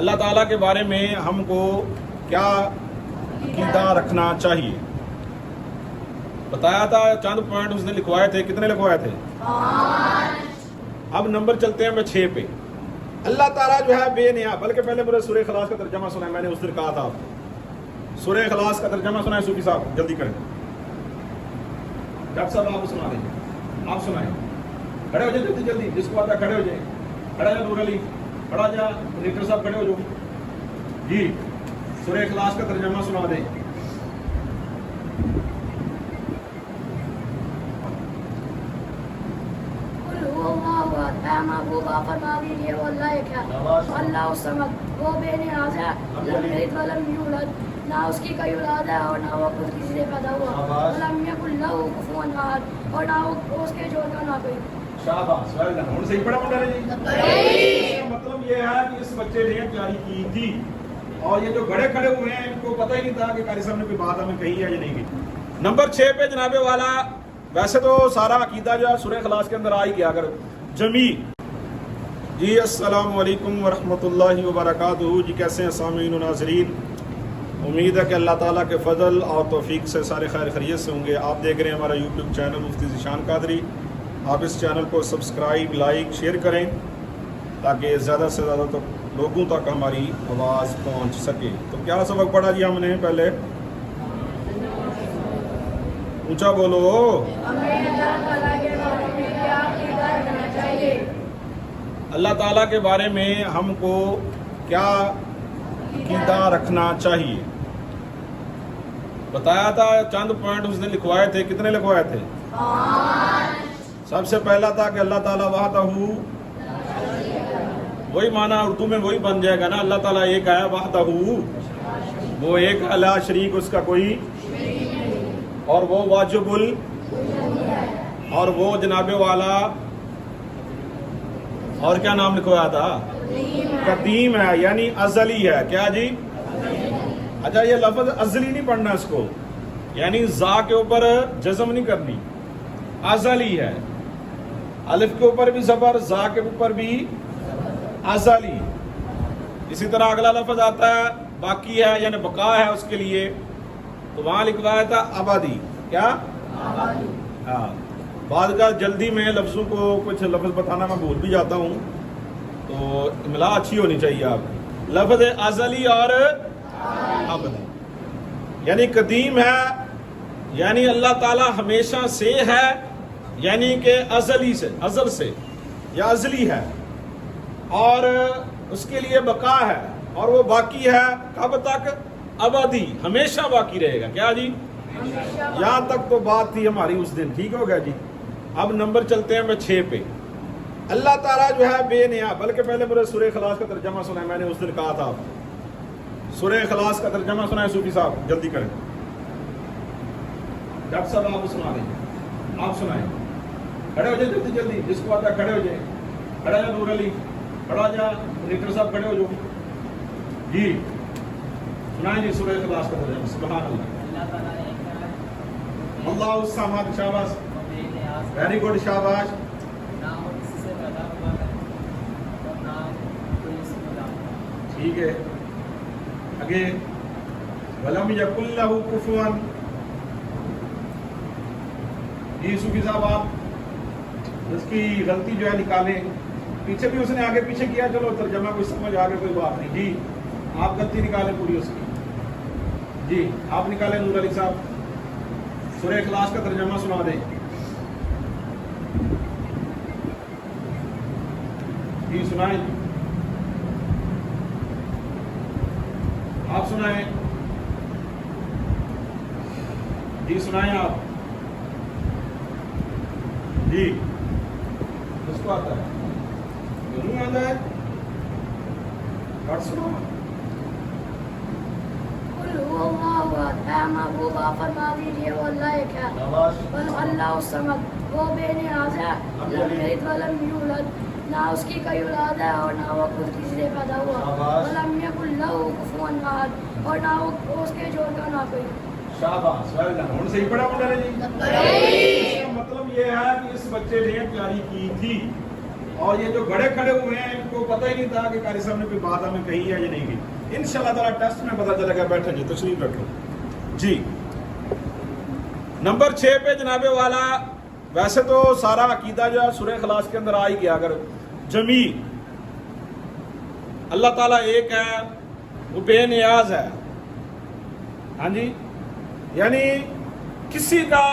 اللہ تعالیٰ کے بارے میں ہم کو کیا عقیدہ رکھنا چاہیے؟ بتایا تھا چند پوائنٹ اس نے لکھوائے تھے. کتنے لکھوائے تھے؟ 5. اب نمبر چلتے ہیں 6 پہ. اللہ تعالیٰ جو ہے بے نیا، بلکہ پہلے مجھے سورہ اخلاص کا ترجمہ سنا ہے. میں نے اس دن کہا تھا آپ کو سورہ اخلاص کا ترجمہ سنا ہے. صوفی صاحب جلدی کریں. ڈاکٹر صاحب آپ سنا دیں، آپ سنائیں. کھڑے ہو جائیں جلدی جلدی، جس کو آتا ہے کھڑے ہو جائیں. کھڑا جا نور علی، کھڑا جا ڈاکٹر صاحب، کھڑے ہو جاؤ جی. سورہ اخلاص کا ترجمہ سنا دیں. محبوب فرما دیجیے وہ اللہ ایک ہے، اللہ الصمد، وہ بے نیاز ہے، لم یلد ولم یولد، نہ اس کی کوئی اولاد ہے اور نہ وہ خود کسی سے پیدا ہوا، ولم یکن لہ کفوا احد، اور نہ وہ اس کے جوڑ کا نہ کوئی. شاباش، ہن صحیح پڑھا منڈا نے جی. مطلب یہ ہے کہ اس بچے نے تیاری کی تھی، اور یہ جو گڑے کھڑے ہوئے ہیں ان کو پتہ ہی نہیں تھا کہ قاری صاحب نے کوئی بات ہمیں کہی ہے یا نہیں کہی. نمبر 6 پہ جناب والا، ویسے تو سارا عقیدہ جو ہے سورہ اخلاص کے اندر آ ہی گیا. اگر جمی جی السلام علیکم ورحمۃ اللہ وبرکاتہ. جی کیسے ہیں سامعین و ناظرین؟ امید ہے کہ اللہ تعالیٰ کے فضل اور توفیق سے سارے خیر خیریت سے ہوں گے. آپ دیکھ رہے ہیں ہمارا یوٹیوب چینل مفتی ذیشان قادری. آپ اس چینل کو سبسکرائب، لائک، شیئر کریں تاکہ زیادہ سے زیادہ تک لوگوں تک ہماری آواز پہنچ سکے. تو کیا سبق پڑھا جی ہم نے؟ پہلے اونچا بولو. اللہ تعالیٰ کے بارے میں ہم کو کیا عقیدہ رکھنا چاہیے؟ بتایا تھا چند پوائنٹ اس نے لکھوائے تھے. کتنے لکھوائے تھے؟ 5. سب سے پہلا تھا کہ اللہ تعالیٰ وحدہ، وہی معنی اردو میں وہی بن جائے گا نا. اللہ تعالیٰ ایک ہے، وحدہ، وہ ایک، لا شریک، اس کا کوئی، اور وہ واجب ال، اور وہ جناب والا، اور کیا نام لکھوایا تھا؟ قدیم ہے، یعنی ازلی ہے. کیا جی؟ اچھا یہ لفظ ازلی نہیں پڑھنا اس کو، یعنی زا کے اوپر جزم نہیں کرنی، ازلی ہے. الف کے اوپر بھی زبر، زا کے اوپر بھی ازلی. اسی طرح اگلا لفظ آتا ہے باقی ہے، یعنی بقا ہے اس کے لیے، تو وہاں لکھوایا تھا ابدی. کیا؟ ہاں. بعد کا جلدی میں لفظوں کو کچھ لفظ بتانا میں بھول بھی جاتا ہوں، تو املا اچھی ہونی چاہیے آپ کی. لفظ ازلی اور ابدی، یعنی قدیم ہے، یعنی اللہ تعالی ہمیشہ سے ہے، یعنی کہ ازلی سے، ازل سے، یا ازلی ہے، اور اس کے لیے بقا ہے، اور وہ باقی ہے کب تک؟ ابدی، ہمیشہ باقی رہے گا. کیا جی؟ یہاں تک تو بات تھی ہماری اس دن. ٹھیک ہو گیا جی. اب نمبر چلتے ہیں 6 پہ. اللہ تعالیٰ جو ہے بے نیا، بلکہ پہلے مجھے سورہ اخلاص کا ترجمہ سنا ہے. میں نے اس دن کہا تھا آپ کو سورہ اخلاص کا ترجمہ سنا ہے. صوفی صاحب جلدی کریں. ڈاکٹر صاحب آپ سنا دیں، آپ سنائیں. کھڑے ہو جائیں جلدی جلدی، جس کو آتا ہے کھڑے ہو جائیں. کھڑا جا نور علی، کھڑا جا ڈاکٹر صاحب، کھڑے ہو جاؤ جی. سنائیں جی سورہ اخلاص کا ترجمہ. سبحان اللہ. اللہ الصمد، شاباش، ویری گڈ، شاباش. ٹھیک ہے. آگے ولم یکن لہ کفوا. جی صوفی صاحب آپ اس کی غلطی جو ہے نکالیں. پیچھے بھی اس نے آگے پیچھے کیا، چلو ترجمہ کوئی سمجھ آگے کوئی بات نہیں. جی آپ غلطی نکالیں پوری اس کی. جی آپ نکالیں نور علی صاحب. سورہ اخلاص کا ترجمہ سنا دیں. جی سنائیں، آپ سنائیں. جی سنائیں آپ. جی کس کو آتا ہے؟ نہیں آتا ہے؟ سنو. محبوب فرما دیجیے وہ اللہ ایک ہے، اللہ الصمد، وہ بے نیاز ہے، لم یلد ولم یولد، نہ اس کی کوئی اولاد ہے اور نہ وہ خود کسی سے پیدا ہوا، ولم یکن لہ کفوا احد، اور نہ وہ اس کے جوڑ کا نہ کوئی. شاباش، ہن صحیح پڑھا منڈا نے جی. مطلب یہ ہے کہ اس بچے نے تیاری کی تھی، اور یہ جو بڑے کھڑے ہوئے ہیں ان کو پتہ ہی نہیں تھا کہ قاری صاحب نے کوئی بات ہمیں کہی ہے یا نہیں کہی. انشاءاللہ تعالیٰ ٹیسٹ میں پتہ چلے گا. بیٹھے جی, تشریف رکھو جی. نمبر 6 پہ جناب والا, ویسے تو سارا عقیدہ جو ہے سورہ اخلاص کے اندر آ ہی گیا. اگر جمی اللہ تعالیٰ ایک ہے, وہ بے نیاز ہے, ہاں جی, یعنی کسی کا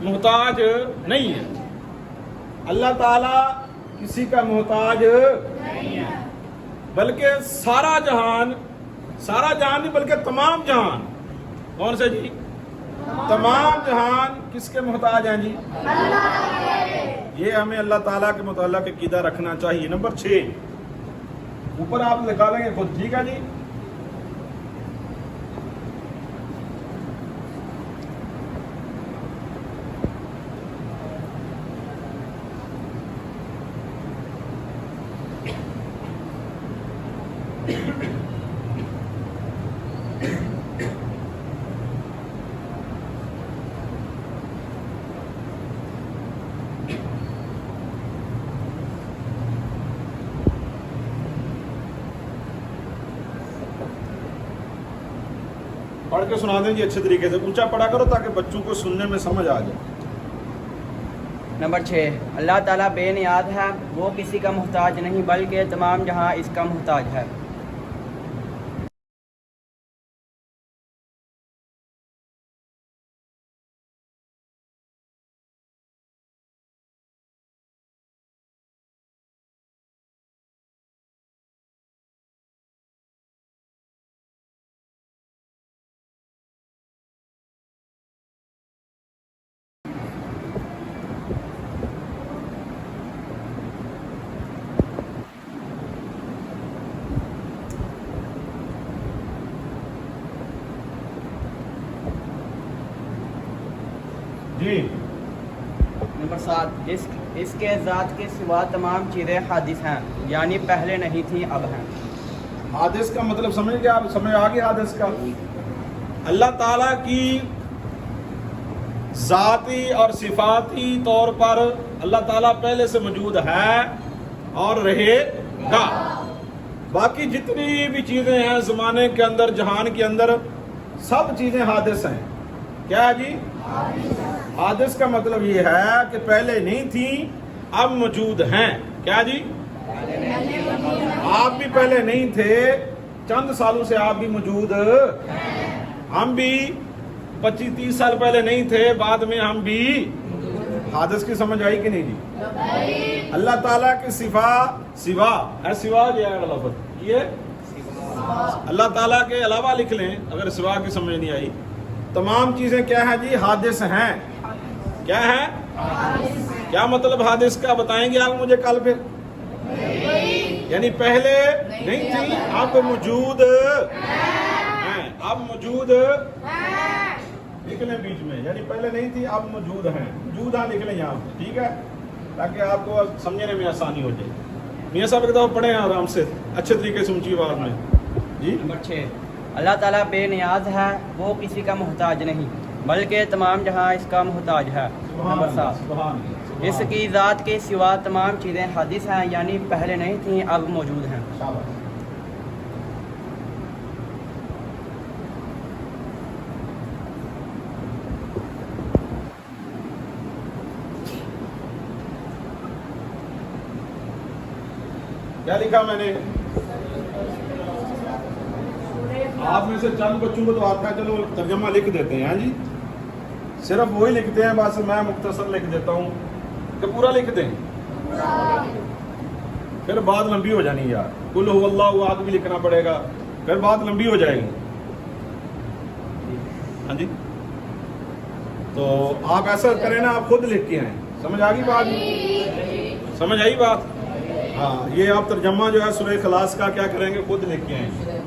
محتاج نہیں ہے. اللہ تعالیٰ کسی کا محتاج نہیں ہے, بلکہ سارا جہان نہیں بلکہ تمام جہان. کون سے جی؟ تمام جہان کس کے محتاج ہیں جی؟ یہ ہمیں اللہ تعالیٰ کے متعلق عقیدہ رکھنا چاہیے. نمبر 6 اوپر آپ نکالیں گے خود, ٹھیک ہے جی. پڑھ کے سنا دیں جی اچھے طریقے سے, اونچا پڑھا کرو تاکہ بچوں کو سننے میں سمجھ آ جائے. نمبر 6 اللہ تعالیٰ بے نیاز ہے, وہ کسی کا محتاج نہیں بلکہ تمام جہاں اس کا محتاج ہے. جی. نمبر 7 اس کے ذات کے سوا تمام چیزیں حادث ہیں, یعنی پہلے نہیں تھیں اب ہیں. حادث کا مطلب سمجھ گیا آپ؟ سمجھ آ گیا حادث کا؟ اللہ تعالیٰ کی ذاتی اور صفاتی طور پر اللہ تعالیٰ پہلے سے موجود ہے اور رہے گا. باقی جتنی بھی چیزیں ہیں زمانے کے اندر, جہان کے اندر, سب چیزیں حادث ہیں. کیا جی؟ حادث کا مطلب یہ ہے کہ پہلے نہیں تھیں اب موجود ہیں. کیا جی؟ آپ بھی پہلے نہیں تھے, چند سالوں سے آپ بھی موجود, ہم بھی 25-30 سال پہلے نہیں تھے, بعد میں ہم بھی. حادث کی سمجھ آئی کہ نہیں جی؟ اللہ تعالیٰ کی سوا ہے, سوا جو ہے لفظ یہ اللہ تعالیٰ کے علاوہ لکھ لیں اگر سوا کی سمجھ نہیں آئی. تمام چیزیں کیا ہیں جی؟ حادث ہیں. کیا ہے؟ کیا مطلب حادث کا بتائیں گے آپ مجھے کل پھر؟ یعنی پہلے نہیں تھی اب موجود ہیں. اب موجود لکھ لیں بیچ میں, یعنی پہلے نہیں تھی اب موجود ہیں. موجودہ لکھ لیں یہاں, ٹھیک ہے, تاکہ آپ کو سمجھنے میں آسانی ہو جائے. میاں صاحب ایک دفعہ پڑھیں آرام سے اچھے طریقے سے اونچی آواز میں جی. نمبر 6 اللہ تعالیٰ بے نیاز ہے, وہ کسی کا محتاج نہیں بلکہ تمام جہاں اس کا محتاج ہے. نمبر 7 اس کی ذات کے سوا تمام چیزیں حادث ہیں, یعنی پہلے نہیں تھیں اب موجود ہیں. کیا لکھا میں نے؟ آپ میں سے چند بچوں کو تو آتا ہے, چلو ترجمہ لکھ دیتے ہیں جی, صرف وہی لکھتے ہیں, بس میں مختصر لکھ دیتا ہوں کہ پورا لکھ دیں, پھر بات لمبی ہو جانی یار. قل هو اللہ احد بھی لکھنا پڑے گا, پھر بات لمبی ہو جائے گی. ہاں جی, تو آپ ایسا کریں نا, آپ خود لکھ کے آئیں. سمجھ آ گئی بات؟ سمجھ آئی بات؟ ہاں, یہ آپ ترجمہ جو ہے سورہ اخلاص کا کیا کریں گے؟ خود لکھ کے آئیں.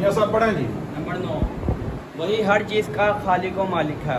یہ سب پڑھیں جی. نمبر 9 وہی ہر چیز کا خالق و مالک ہے.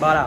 12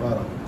12